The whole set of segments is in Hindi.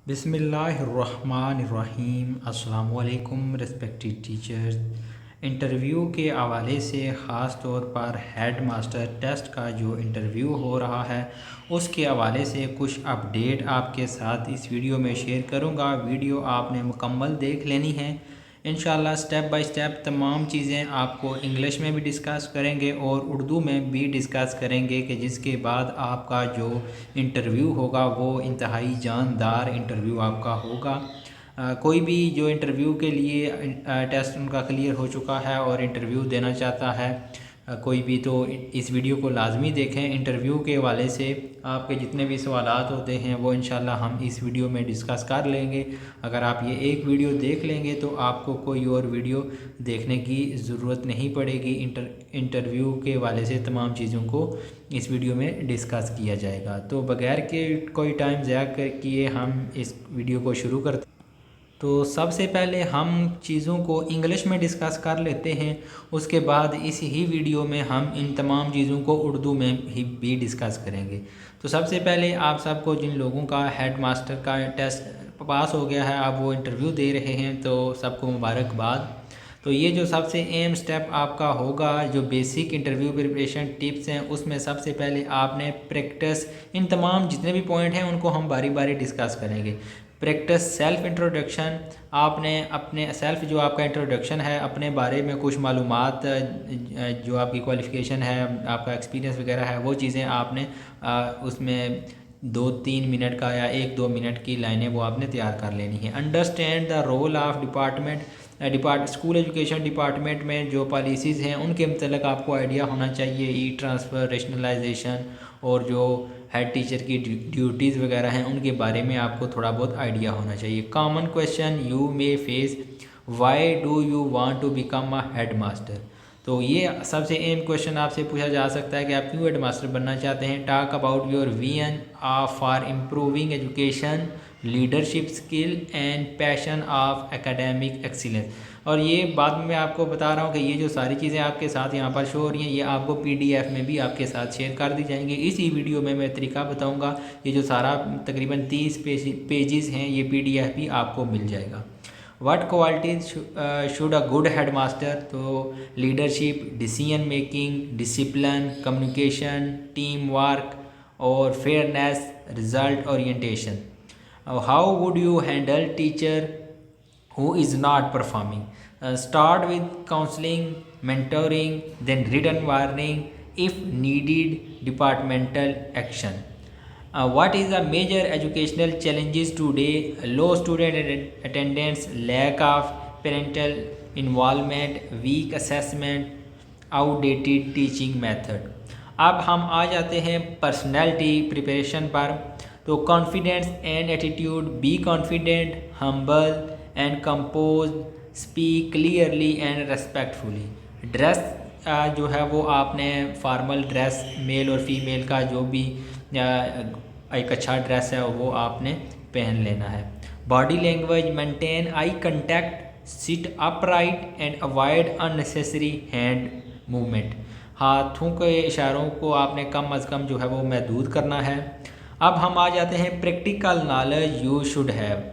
बिस्मिल्लाहिर्रहमानिर्रहीम। अस्सलाम वालेकुम रिस्पेक्टेड टीचर्स। इंटरव्यू के हवाले से ख़ास तौर पर हेड मास्टर टेस्ट का जो इंटरव्यू हो रहा है उसके हवाले से कुछ अपडेट आपके साथ इस वीडियो में शेयर करूंगा। वीडियो आपने मुकम्मल देख लेनी है। इंशाल्लाह स्टेप बाय स्टेप तमाम चीज़ें आपको इंग्लिश में भी डिस्कस करेंगे और उर्दू में भी डिस्कस करेंगे कि जिसके बाद आपका जो इंटरव्यू होगा वो इंतहाई जानदार इंटरव्यू आपका होगा। कोई भी जो इंटरव्यू के लिए टेस्ट उनका क्लियर हो चुका है और इंटरव्यू देना चाहता है कोई भी, तो इस वीडियो को लाजमी देखें। इंटरव्यू के हवाले से आपके जितने भी सवालात होते हैं वो इंशाल्लाह हम इस वीडियो में डिस्कस कर लेंगे। अगर आप ये एक वीडियो देख लेंगे तो आपको कोई और वीडियो देखने की ज़रूरत नहीं पड़ेगी। इंटरव्यू के हवाले से तमाम चीज़ों को इस वीडियो में डिस्कस किया जाएगा। तो बगैर के कोई टाइम ज़ाया किए हम इस वीडियो को शुरू करते हैं। तो सबसे पहले हम चीज़ों को इंग्लिश में डिस्कस कर लेते हैं, उसके बाद इस ही वीडियो में हम इन तमाम चीज़ों को उर्दू में भी डिस्कस करेंगे। तो सबसे पहले आप सबको जिन लोगों का हेड मास्टर का टेस्ट पास हो गया है, अब वो इंटरव्यू दे रहे हैं, तो सबको मुबारकबाद। तो ये जो सबसे अहम स्टेप आपका होगा, जो बेसिक इंटरव्यू प्रिपरेशन टिप्स हैं, उसमें सबसे पहले आपने प्रैक्टिस, इन तमाम जितने भी पॉइंट हैं उनको हम बारी बारी डिस्कस करेंगे। प्रैक्टिस सेल्फ इंट्रोडक्शन, आपने अपने सेल्फ जो आपका इंट्रोडक्शन है, अपने बारे में कुछ मालूमात, जो आपकी क्वालिफ़िकेशन है, आपका एक्सपीरियंस वगैरह है, वो चीज़ें आपने उसमें 2-3 मिनट का या 1-2 मिनट की लाइनें वो आपने तैयार कर लेनी है। Understand the role of school education department में जो पॉलिसीज़ हैं उनके मतलब आपको आइडिया होना चाहिए। ई ट्रांसफ़र, रेशनलाइजेशन और जो हेड टीचर की ड्यूटीज़ वगैरह हैं उनके बारे में आपको थोड़ा बहुत आइडिया होना चाहिए। Common question you may face, why do you want to become a head master. तो ये सबसे अहम क्वेश्चन आपसे पूछा जा सकता है कि आप क्यों हेड मास्टर बनना चाहते हैं। Talk about your vision for improving education, leadership skill and passion of academic excellence. और ये बाद में मैं आपको बता रहा हूँ कि ये जो सारी चीज़ें आपके साथ यहाँ पर शो हो रही हैं, ये आपको पीडीएफ में भी आपके साथ शेयर कर दी जाएंगी। इसी वीडियो में मैं तरीका बताऊँगा। ये जो सारा तकरीबन 30 पेजेस हैं, ये पीडीएफ भी आपको मिल जाएगा। What qualities should a good head master, तो leadership, decision making, discipline, communication, team work और fairness, result orientation. How would you handle teacher who is not performing? Start with counseling, mentoring, then written warning, if needed departmental action. What is the major educational challenges today? Low student attendance, lack of parental involvement, weak assessment, outdated teaching method. अब हम आ जाते हैं पर्सनैलिटी प्रिपरेशन पर। तो confidence and attitude, be confident, humble and compose, speak clearly and respectfully. Dress जो है वो आपने फॉर्मल ड्रेस, मेल और फीमेल का जो भी एक अच्छा ड्रेस है वो आपने पहन लेना है। Body language, maintain eye contact, sit upright and avoid unnecessary hand movement. हाथों के इशारों को आपने कम अज़ कम जो है वो महदूद करना है। अब हम आ जाते हैं practical knowledge you should have,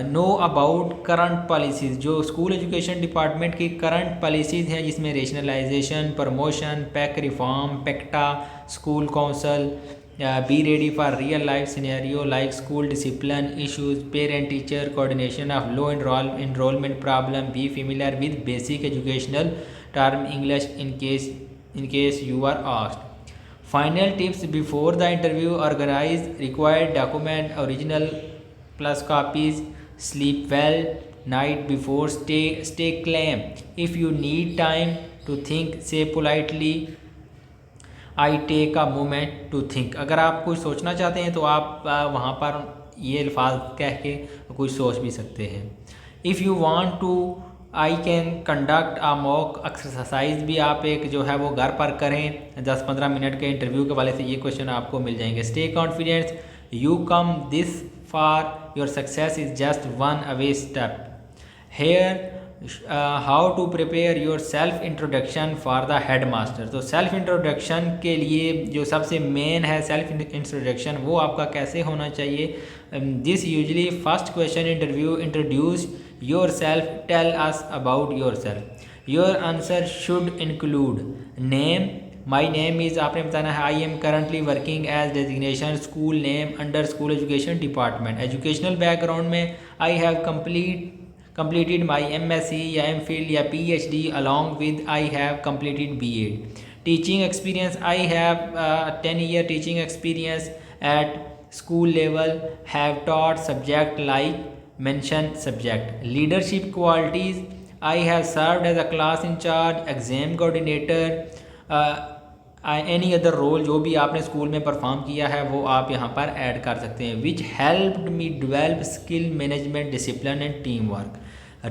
know about current policies. जो स्कूल एजुकेशन डिपार्टमेंट की करंट पॉलिसीज़ हैं, जिसमें rationalisation, promotion, pack reform, PECTA, school council, be ready for real life scenario like school discipline issues, parent teacher coordination of low enrolment problem, be familiar with basic educational term English in case you are asked. Final tips before the interview: organize required document, original plus copies, sleep well night before, stay calm. If you need time to think, say politely I take a moment to think. अगर आप कुछ सोचना चाहते हैं तो आप वहाँ पर ये अल्फाज कह के कुछ सोच भी सकते हैं। If you want to I can conduct a mock exercise, भी आप एक जो है वो घर पर करें। 10-15 मिनट के इंटरव्यू के वाले से ये क्वेश्चन आपको मिल जाएंगे। Stay confidence, you come this far, your success is just one away step. Here how to prepare your self introduction for the head master. तो सेल्फ इंट्रोडक्शन के लिए जो सबसे मेन है सेल्फ इंट्रोडक्शन, वो आपका कैसे होना चाहिए। This usually first question interview introduce yourself, tell us about yourself. Your answer should include name, my name is, आपने बताना है I am currently working as designation, school name under school education department. Educational background में I have completed my MSc या MPhil या PhD along with I have completed B.Ed. Teaching experience, I have 10-year teaching experience at school level, have taught subject like mentioned subject. Leadership qualities, I have served as a class in charge, exam coordinator, any other role जो भी आपने स्कूल में परफॉर्म किया है वो आप यहाँ पर ऐड कर सकते हैं। Which helped me develop skill management, discipline and team work.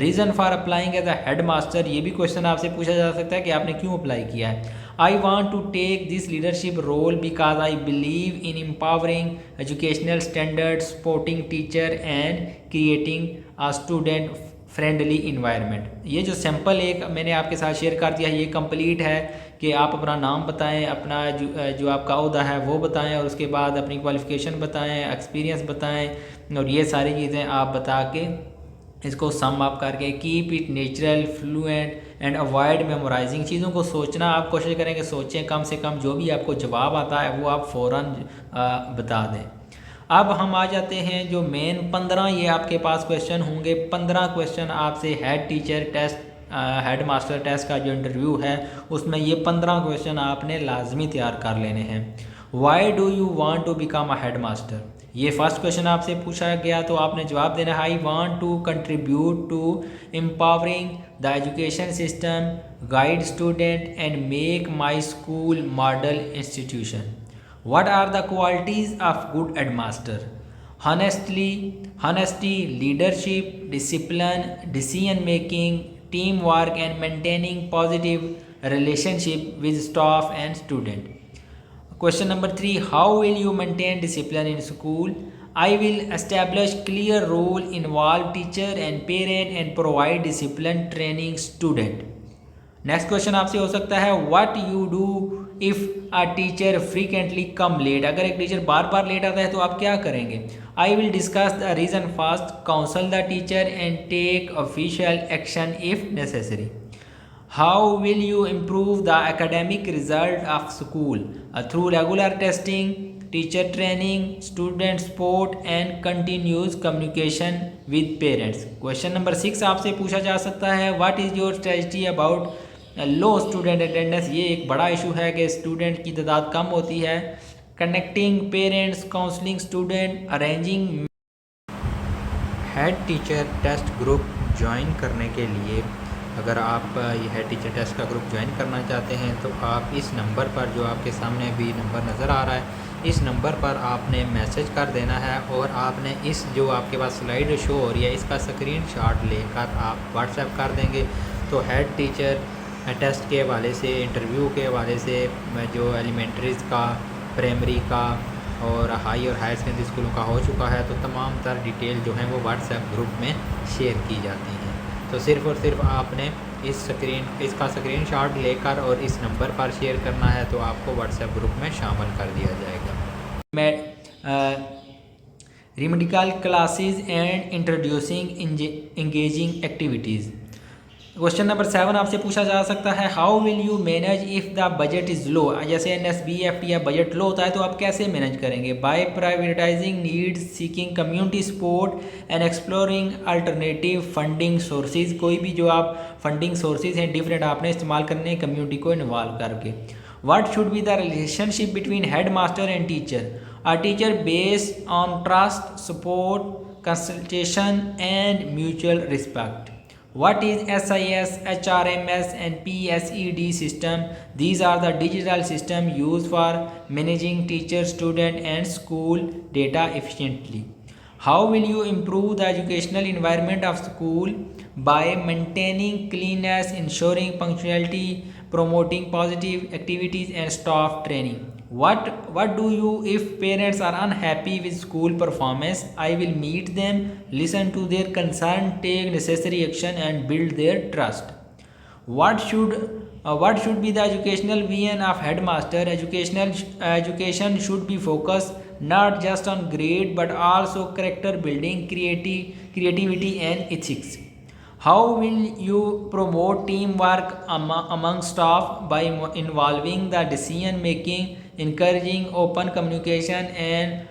Reason for applying as a head master, ये भी क्वेश्चन आपसे पूछा जा सकता है कि आपने क्यों अप्लाई किया है। I want to take this leadership role because I believe in empowering educational standard, supporting teacher and creating a student friendly environment. ये जो सैम्पल एक मैंने आपके साथ शेयर कर दिया है ये कंप्लीट है कि आप अपना नाम बताएं, अपना जो आपका ओहदा है वो बताएं और उसके बाद अपनी क्वालिफ़िकेशन बताएं, एक्सपीरियंस बताएं और ये सारी चीज़ें आप बता के इसको सम अप करके keep it natural, fluent and avoid memorising. चीज़ों को सोचना आप कोशिश करें कि सोचें, कम से कम जो भी आपको जवाब आता है वो आप फ़ौरन बता दें। अब हम आ जाते हैं जो मेन 15 ये आपके पास क्वेश्चन होंगे। 15 क्वेश्चन आपसे head teacher test, head master test का जो इंटरव्यू है उसमें ये 15 क्वेश्चन आपने लाजमी तैयार कर लेने हैं। Why do you want to become a head master, ये फर्स्ट क्वेश्चन आपसे पूछा गया तो आपने जवाब देना है I want to contribute to empowering the education system, guide student and make my school model institution. What are the qualities of good headmaster? Honesty, leadership, discipline, decision making, teamwork and maintaining positive relationship with staff and student. Question number 3, how will you maintain discipline in school? I will establish clear rule, involve teacher and parent and provide discipline training student. Next question आपसे हो सकता है what you do if a teacher frequently come late, अगर एक टीचर बार बार लेट आता है तो आप क्या करेंगे। I will discuss the reason first, counsel the teacher and take official action if necessary. How will you improve the academic result of school, through regular testing, teacher training, student support and continuous communication with parents. Question number 6 आपसे पूछा जा सकता है what is your strategy about low student attendance, ये एक बड़ा इशू है कि स्टूडेंट की तादाद कम होती है। Connecting parents, counselling student, arranging. Head teacher test group join करने के लिए अगर आप ये हेड टीचर टेस्ट का ग्रुप ज्वाइन करना चाहते हैं तो आप इस नंबर पर जो आपके सामने अभी नंबर नज़र आ रहा है इस नंबर पर आपने मैसेज कर देना है और आपने इस जो आपके पास स्लाइड शो हो रही है इसका स्क्रीनशॉट लेकर आप व्हाट्सएप कर देंगे। तो हेड टीचर टेस्ट के हवाले से, इंटरव्यू के हवाले से, जो एलिमेंट्रीज़ का, प्राइमरी का और हाई और हायर सेकेंडरी स्कूलों का हो चुका है तो तमाम तर डिटेल जो हैं वो व्हाट्सएप ग्रुप में शेयर की जाती हैं। तो सिर्फ़ और सिर्फ आपने इसका स्क्रीनशॉट लेकर और इस नंबर पर शेयर करना है तो आपको व्हाट्सएप ग्रुप में शामिल कर दिया जाएगा। Remedial classes and introducing engaging activities. Question number 7 आपसे पूछा जा सकता है how will you manage if the budget is low, जैसे NSBFT या बजट लो होता है तो आप कैसे मैनेज करेंगे। By prioritising needs, seeking community support and exploring alternative funding sources. कोई भी जो आप फंडिंग सोर्सेज हैं डिफरेंट आपने इस्तेमाल करने हैं कम्युनिटी को इन्वॉल्व करके। What should be the relationship between head master and teacher, a teacher based on trust, support, consultation and mutual respect. What is SIS, HRMS and PSED system? These are the digital system used for managing teacher, student and school data efficiently. How will you improve the educational environment of school? By maintaining cleanliness, ensuring punctuality, promoting positive activities and staff training. What do you if parents are unhappy with school performance? I will meet them, listen to their concern, take necessary action and build their trust. What should be the educational vision of headmaster? Education should be focused not just on grade but also character building, creativity and ethics. How will you promote teamwork among staff? By involving the decision making, encouraging open communication and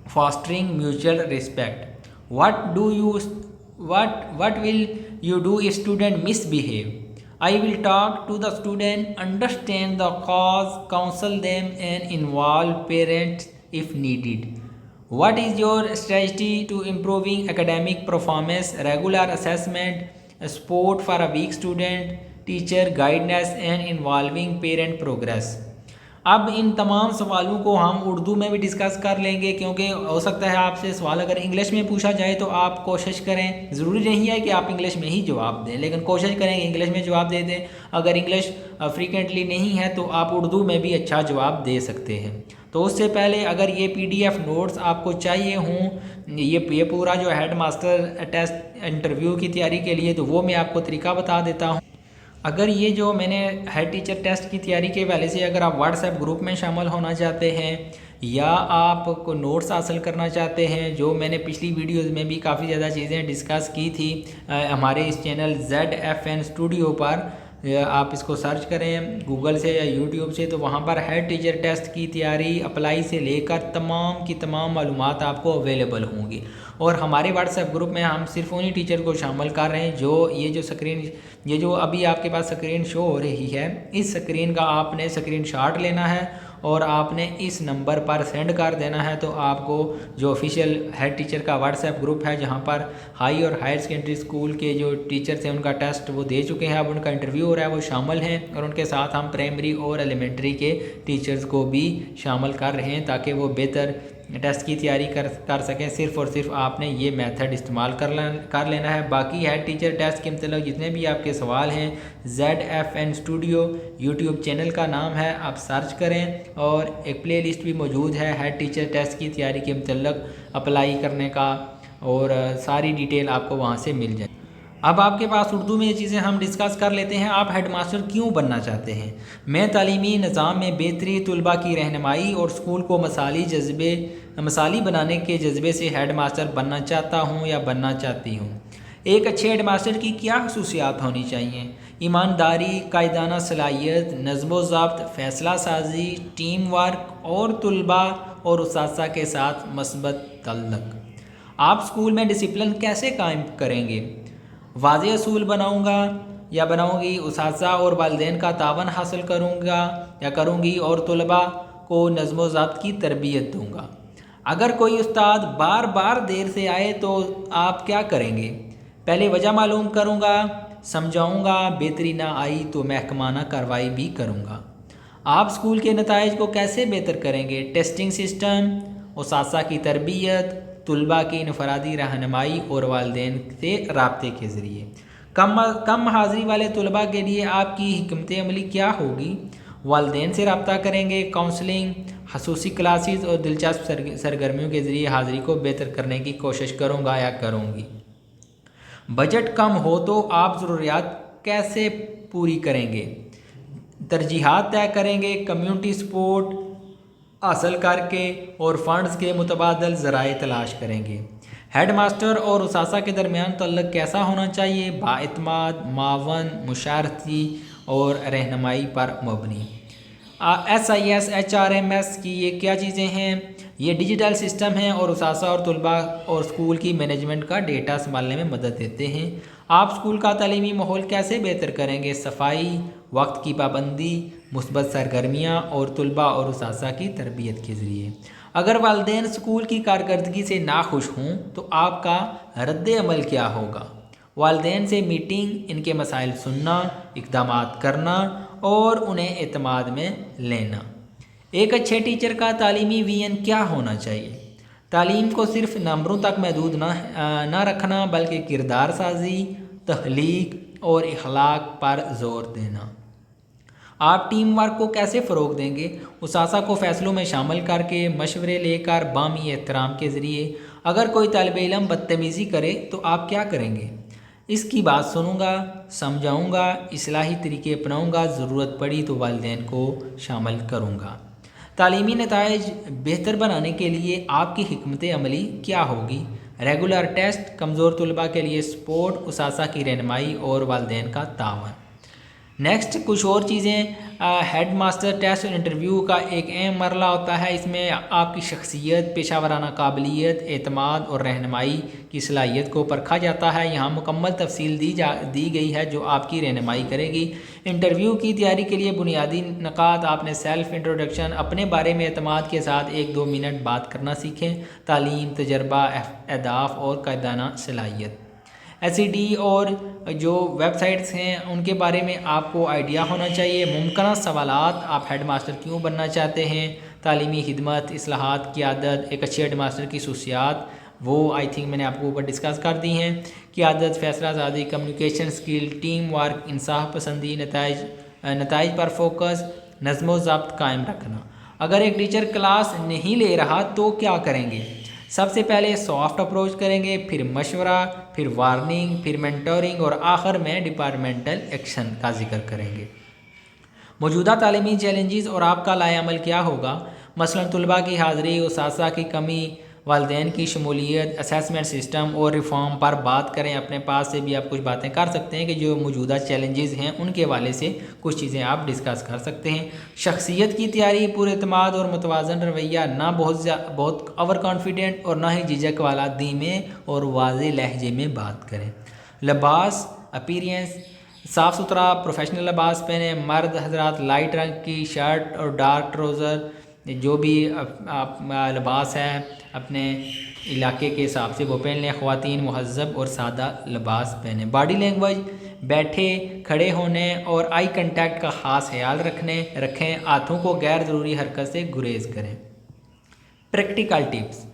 fostering mutual respect. What will you do if student misbehave? I will talk to the student, understand the cause, counsel them and involve parents if needed. What is your strategy to improving academic performance? Regular assessment, support for a weak student, teacher guidance and involving parent progress. अब इन तमाम सवालों को हम उर्दू में भी डिस्कस कर लेंगे, क्योंकि हो सकता है आपसे सवाल अगर इंग्लिश में पूछा जाए तो आप कोशिश करें, ज़रूरी नहीं है कि आप इंग्लिश में ही जवाब दें, लेकिन कोशिश करें इंग्लिश में जवाब दे दें। अगर इंग्लिश फ्रीक्वेंटली नहीं है तो आप उर्दू में भी अच्छा जवाब दे सकते हैं। तो उससे पहले अगर ये PDF नोट्स आपको चाहिए हों, ये पूरा जो हेड मास्टर टेस्ट इंटरव्यू की तैयारी के लिए, तो वो मैं आपको तरीका बता देता हूँ। अगर ये जो मैंने हेड टीचर टेस्ट की तैयारी के वाले से अगर आप व्हाट्सएप ग्रुप में शामिल होना चाहते हैं या आप को नोट्स हासिल करना चाहते हैं, जो मैंने पिछली वीडियोस में भी काफ़ी ज़्यादा चीज़ें डिस्कस की थी हमारे इस चैनल ZFN स्टूडियो पर, आप इसको सर्च करें गूगल से या यूट्यूब से, तो वहाँ पर हेड टीचर टेस्ट की तैयारी अप्लाई से लेकर तमाम की तमाम मालूमात आपको अवेलेबल होंगी। और हमारे व्हाट्सएप ग्रुप में हम सिर्फ उन्हीं टीचर को शामिल कर रहे हैं जो ये जो अभी आपके पास स्क्रीन शो हो रही है, इस स्क्रीन का आपने स्क्रीनशॉट लेना है और आपने इस नंबर पर सेंड कर देना है। तो आपको जो ऑफिशियल हेड टीचर का व्हाट्सएप ग्रुप है, जहां पर हाई और हायर सेकेंडरी स्कूल के जो टीचर्स हैं उनका टेस्ट वो दे चुके हैं, अब उनका इंटरव्यू हो रहा है, वो शामिल हैं। और उनके साथ हम प्राइमरी और एलिमेंट्री के टीचर्स को भी शामिल कर रहे हैं ताकि वो बेहतर टेस्ट की तैयारी कर सकें। सिर्फ और सिर्फ आपने ये मेथड इस्तेमाल कर लेना है। बाकी हेड टीचर टेस्ट के मतलब जितने भी आपके सवाल हैं, ZFN स्टूडियो यूट्यूब चैनल का नाम है, आप सर्च करें और एक प्लेलिस्ट भी मौजूद है हेड टीचर टेस्ट की तैयारी के मतलब अप्लाई करने का, और सारी डिटेल आपको वहाँ से मिल जाए। अब आपके पास उर्दू में ये चीज़ें हम डिस्कस कर लेते हैं। आप हेडमास्टर क्यों बनना चाहते हैं? मैं तालीमी निज़ाम में बेहतरी, तलबा की रहनुमाई और स्कूल को मसाली बनाने के जज्बे से हेडमास्टर बनना चाहता हूँ या बनना चाहती हूँ। एक अच्छे हेडमास्टर की क्या खसूसियात होनी चाहिए? ईमानदारी, कायदाना सलाहियत, नज़्म ज़ब्त, फ़ैसला साजी, टीम वर्क और तलबा और उस्ताज़ा के साथ मस्बत तल्लक। आप स्कूल में डिसिप्लिन कैसे कायम करेंगे? वाज़ेह असूल बनाऊंगी, उस्ताज़ा और वालिदैन का तावन हासिल करूंगी और तलबा को नज़्म ज़ब्त की तरबियत दूंगा। अगर कोई उस्ताद बार बार देर से आए तो आप क्या करेंगे? पहले वजह मालूम करूंगा, समझाऊंगा, बेहतरी ना आई तो महकमाना कार्रवाई भी करूंगा। आप स्कूल के नताइज को कैसे बेहतर करेंगे? टेस्टिंग सिस्टम, उस्ताज़ा की तरबियत, तलबा की इनफरादी रहनुमाई और वालिदैन से राब्ते के ज़रिए। कम हाज़िरी वाले तलबा के लिए आपकी हिकमत अमली क्या होगी? वालिदैन से रब्ता करेंगे, काउंसलिंग, खसूसी क्लासेस और दिलचस्प सरगर्मियों के ज़रिए हाज़िरी को बेहतर करने की कोशिश करूँगा या करूँगी। बजट कम हो तो आप ज़रूरियात कैसे पूरी करेंगे? तरजीहात तय करेंगे, कम्युनिटी सपोर्ट हासिल करके और फंड्स के मुतबादल ज़राए तलाश करेंगे। हेड मास्टर और उस्ताज़ा के दरमियान तल्लुक़ कैसा होना चाहिए? बाएतमाद, मावन, मुशारती और रहनुमाई पर मबनी। SIS HRMS की ये क्या चीज़ें हैं? ये डिजिटल सिस्टम हैं और उस्ताज़ा और तलबा और स्कूल की मैनेजमेंट का डेटा संभालने में मदद देते हैं। आप स्कूल का तालीमी माहौल कैसे बेहतर करेंगे? सफाई, वक्त की पाबंदी, मुस्बत सरगर्मियाँ और तलबा और उस्ताज़ा की तरबियत के ज़रिए। अगर वालिदैन स्कूल की कारकर्दगी से नाखुश हों तो आपका रद्द अमल क्या होगा? वालिदैन से मीटिंग, इनके मसाइल सुनना, इक़दामात करना और उन्हें एतमाद में लेना। एक अच्छे टीचर का तालीमी विजन क्या होना चाहिए? तालीम को सिर्फ नंबरों तक महदूद ना रखना, बल्कि किरदार साजी, तख्लीक और इखलाक पर जोर देना। आप टीम वर्क को कैसे फ़रोग देंगे? उसासा को फ़ैसलों में शामिल करके, मशवरे लेकर, बामी एहतराम के ज़रिए। अगर कोई तालिब इल्म बदतमीज़ी करे तो आप क्या करेंगे? इसकी बात सुनूंगा, समझाऊंगा, इस्लाही तरीके अपनाऊंगा, ज़रूरत पड़ी तो वालिदैन को शामिल करूंगा। तालीमी नताइज बेहतर बनाने के लिए आपकी हिकमत अमली क्या होगी? रेगुलर टेस्ट, कमज़ोर तलबा के लिए सपोर्ट, उसासा की रहनुमाई और वालिदैन का तावन। नेक्स्ट कुछ और चीज़ें, हेड मास्टर टेस्ट और इंटरव्यू का एक अहम मरला होता है। इसमें आपकी शख्सियत, पेशा वराना काबिलियत, एतमाद और रहनुमाई की सलाहियत को परखा जाता है। यहाँ मुकम्मल तफसील दी गई है जो आपकी रहनुमाई करेगी। इंटरव्यू की तैयारी के लिए बुनियादी नकात, आपने सेल्फ़ इंट्रोडक्शन, अपने बारे में एतमाद के साथ 1-2 मिनट बात करना सीखें। तालीम, तजर्बा, अहदाफ और कायदाना सलाहियत। SED और जो वेबसाइट्स हैं उनके बारे में आपको आइडिया होना चाहिए। मुमकिन सवालात, आप हेड मास्टर क्यों बनना चाहते हैं? तालीमी खिदमत, इस्लाहात की आदत, एक अच्छे हेड मास्टर की खसूसियात, वो आई थिंक मैंने आपको ऊपर डिस्कस कर दी हैं। की आदत, फैसला आज़ादी, कम्युनिकेशन स्किल, टीम वर्क, इंसाफ पसंदी, नताइज पर फोकस, नज़्म ज़ब्त कायम रखना। अगर एक टीचर क्लास नहीं ले रहा तो क्या करेंगे? सबसे पहले सॉफ्ट अप्रोच करेंगे, फिर मशवरा, फिर वार्निंग, फिर मेंटोरिंग और आखिर में डिपार्टमेंटल एक्शन का जिक्र करेंगे। मौजूदा तालीमी चैलेंजेस और आपका लाएअमल क्या होगा? मसलन तलबा की हाज़िरी, उसासा की कमी, वालिदैन की शमूलियत, असेसमेंट सिस्टम और रिफॉर्म पर बात करें। अपने पास से भी आप कुछ बातें कर सकते हैं कि जो मौजूदा चैलेंजेस हैं उनके हवाले से कुछ चीज़ें आप डिस्कस कर सकते हैं। शख्सियत की तैयारी, पूरे एतमाद और मुतवाज़न रवैया, ना बहुत ओवर कॉन्फिडेंट और ना ही झिझक वाला, धीमे और वाज़े लहजे में बात करें। लिबास, अपीयरेंस, साफ़ सुथरा प्रोफेशनल लिबास पहने। मर्द हजरात लाइट रंग की शर्ट और डार्क ट्राउज़र, जो भी आप लिबास है अपने इलाके के हिसाब से वो पहन लें। ख़वातीन मुहज़्ज़ब और सादा लिबास पहने। बॉडी लैंग्वेज, बैठे, खड़े होने और आई कंटेक्ट का ख़ास ख्याल रखें। हाथों को गैर ज़रूरी हरकत से गुरेज करें। प्रैक्टिकल टिप्स,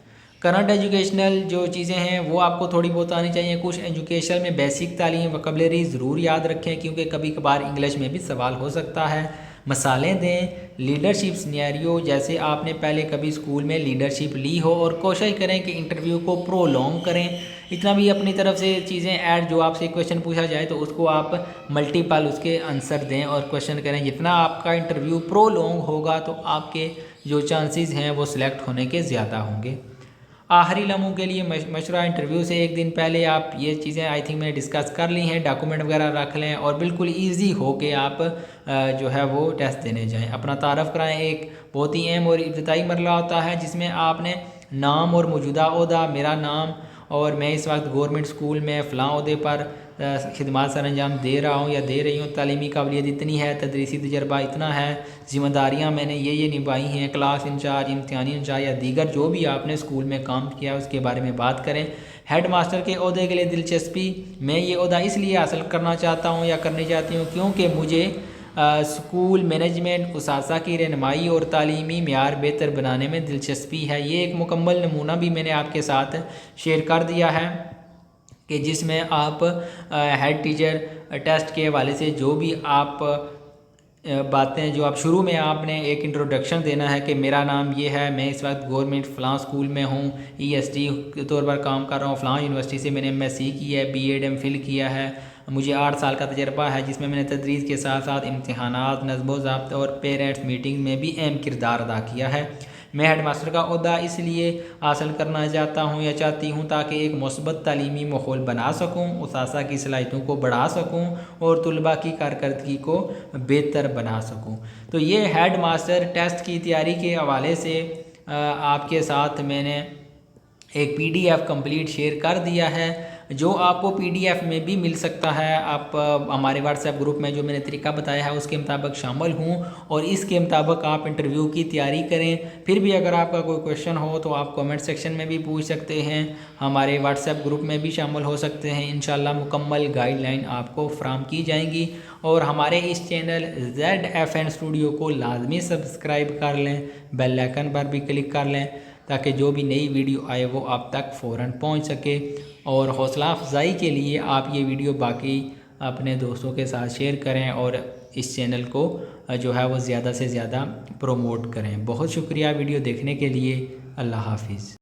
करंट एजुकेशनल जो चीज़ें हैं वो आपको थोड़ी बहुत आनी चाहिए। कुछ एजुकेशन में बेसिक तालीम, वोकैबुलरी ज़रूर याद रखें क्योंकि कभी कभार इंग्लिश में भी सवाल हो सकता है। मिसालें दें, लीडरशिप सिनेरियो, जैसे आपने पहले कभी स्कूल में लीडरशिप ली हो, और कोशिश करें कि इंटरव्यू को प्रोलॉन्ग करें। इतना भी अपनी तरफ से चीज़ें ऐड, जो आपसे क्वेश्चन पूछा जाए तो उसको आप मल्टीपल उसके आंसर दें और क्वेश्चन करें। जितना आपका इंटरव्यू प्रोलॉन्ग होगा तो आपके जो चांसेस हैं वो सिलेक्ट होने के ज़्यादा होंगे। आखिरी लम्हों के लिए मशवरा, इंटरव्यू से एक दिन पहले आप ये चीज़ें आई थिंक मैंने डिस्कस कर ली हैं। डॉक्यूमेंट वगैरह रख लें और बिल्कुल इजी हो के आप जो है वो टेस्ट देने जाएं। अपना तारफ़ कराएं। एक बहुत ही अहम और इब्तदाई मरला होता है जिसमें आपने नाम और मौजूदा ओहदा, मेरा नाम और मैं इस वक्त गवर्नमेंट स्कूल में फ़लाँ ओहदे पर खिदमत सर अंजाम दे रहा हूँ या दे रही हूँ, तालीमी काबिलियत इतनी है, तदरीसी तजर्बा इतना है, ज़िम्मेदारियाँ मैंने ये निभाई हैं, क्लास इंचार्ज, इम्तिहानी इंचार्ज या दीगर जो भी आपने स्कूल में काम किया उसके बारे में बात करें। हेड मास्टर के ओहदे के लिए दिलचस्पी, मैं ये ओहदा इसलिए हासिल करना चाहता हूँ या करनी चाहती हूँ क्योंकि मुझे स्कूल मैनेजमेंट, उसासा की रहनुमाई और तालीमी मेयार बेहतर बनाने में दिलचस्पी है। ये एक मुकम्मल नमूना भी मैंने आपके साथ शेयर कर दिया है कि जिसमें आप हेड टीचर टेस्ट के हवाले से जो भी आप बातें, जो आप शुरू में आपने एक इंट्रोडक्शन देना है कि मेरा नाम ये है, मैं इस वक्त गवर्नमेंट फ़लाँ स्कूल में हूँ, EST के तौर पर काम कर रहा हूँ, फ़लाँ यूनिवर्सिटी से मैंने MSc की है, BEd MPhil किया है, मुझे 8 साल का तजर्बा है जिसमें मैंने तदरीस के साथ साथ इम्तिहानात, नज़्म ज़ब्त और पेरेंट्स मीटिंग में भी अहम किरदार अदा किया है। मैं हेड मास्टर का ओहदा इसलिए हासिल करना चाहता हूँ या चाहती हूँ ताकि एक मुस्बत तालीमी माहौल बना सकूँ, उसासा की सलाहियतों को बढ़ा सकूँ और तलबा की कारकर्दगी को बेहतर बना सकूँ। तो ये हेड मास्टर टेस्ट की तैयारी के हवाले से आपके साथ मैंने एक PDF कंप्लीट शेयर कर दिया है जो आपको PDF में भी मिल सकता है। आप हमारे WhatsApp ग्रुप में जो मैंने तरीका बताया है उसके मुताबिक शामिल हूँ और इसके मुताबिक आप इंटरव्यू की तैयारी करें। फिर भी अगर आपका कोई क्वेश्चन हो तो आप कमेंट सेक्शन में भी पूछ सकते हैं, हमारे WhatsApp ग्रुप में भी शामिल हो सकते हैं। इंशाल्लाह मुकम्मल गाइडलाइन आपको फराहम की जाएंगी और हमारे इस चैनल ZFN स्टूडियो को लाजमी सब्सक्राइब कर लें, बेल आइकन पर भी क्लिक कर लें ताकि जो भी नई वीडियो आए वो आप तक फ़ौरन पहुंच सके। और हौसला अफजाई के लिए आप ये वीडियो बाकी अपने दोस्तों के साथ शेयर करें और इस चैनल को जो है वो ज़्यादा से ज़्यादा प्रमोट करें। बहुत शुक्रिया वीडियो देखने के लिए। अल्लाह हाफिज़।